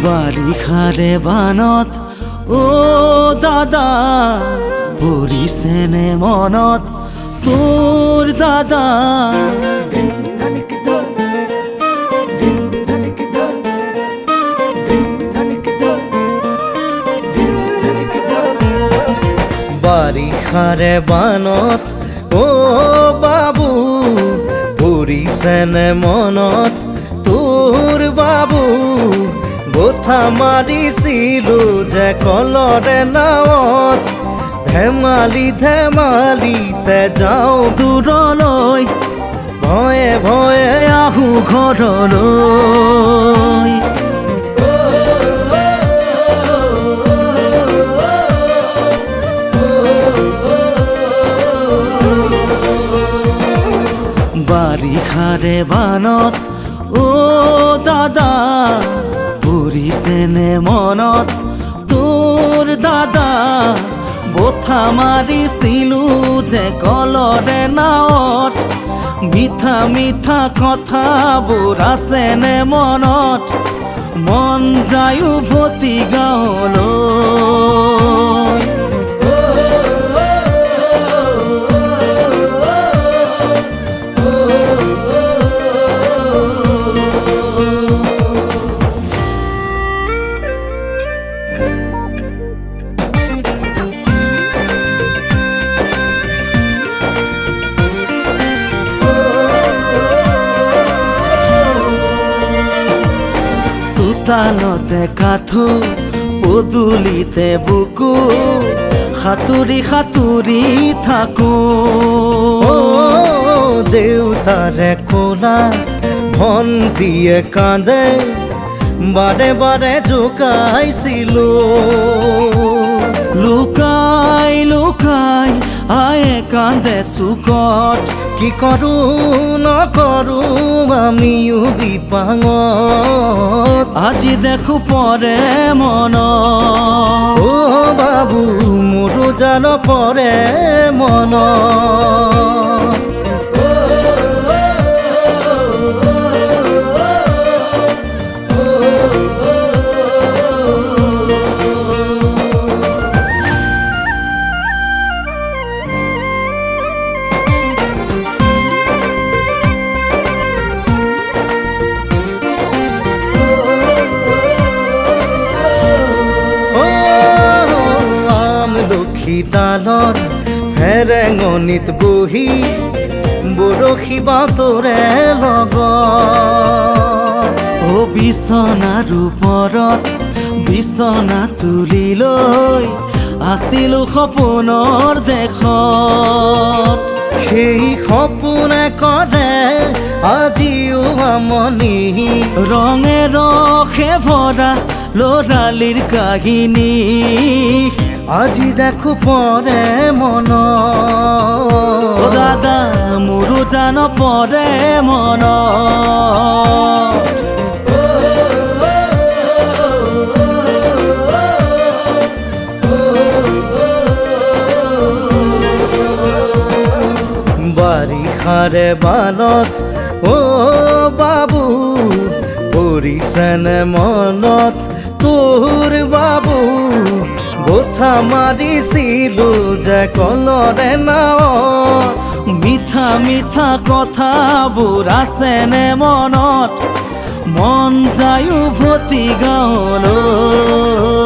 বাৰিষাৰে বানত অ দাদা পৰিছেনে মনত তোৰ দাদা বাৰিষাৰে বানত অ বাবু পৰিছেনে মনত তোৰ বাবু গোঠা মাৰিছিলো যে কলৰে নাৱত ধেমালি ধেমালিতে যাওঁ দূৰলৈ ভয়ে ভয়ে আহো ঘৰলৈ বাৰিষাৰে বানত অ দাদা পৰিছেনে মনত তোৰ দাদা বঠা মাৰিছিলো যে কলৰে নাৱত মিঠা মিঠা কথাবোৰ আছেনে মনত মন যায় উভতি গাঁৱলৈ চোতালতে কাঠো পদূলিতে বুকু সাঁতুৰি সাঁতুৰি থাকো দেউতাৰে কোলা ভণ্টিয়ে কান্দে বাৰে বাৰে জোকাইছিলো লুকাই লুকাই আয়ে কান্দে চুকত কি কৰো নকৰো আমিও বিপাঙত আজি দেখো পৰে মন অ বাবু মোৰো জান পৰে মন শীতালত ফেৰেঙনিত বহি বৰশী বাতৰে লগত অ বিচনাৰ ওপৰত বিচনা তুলি লৈ আছিলো সপোনৰ দেশত সেই সপোনে কৰে আজিও আমনি ৰঙে ৰসে ভৰা ল'ৰালিৰ কাহিনী আজি দেখো পৰে মন অ দাদা মোৰো জান পৰে মন বাৰিষাৰে বানত অ বাবু পৰিছেনে মনত তোৰ বাবু গোঠা মাৰিছিলো যে কলৰে নাৱত মিঠা মিঠা কথাবোৰ আছেনে মনত মন যায় উভতি গাঁৱলৈ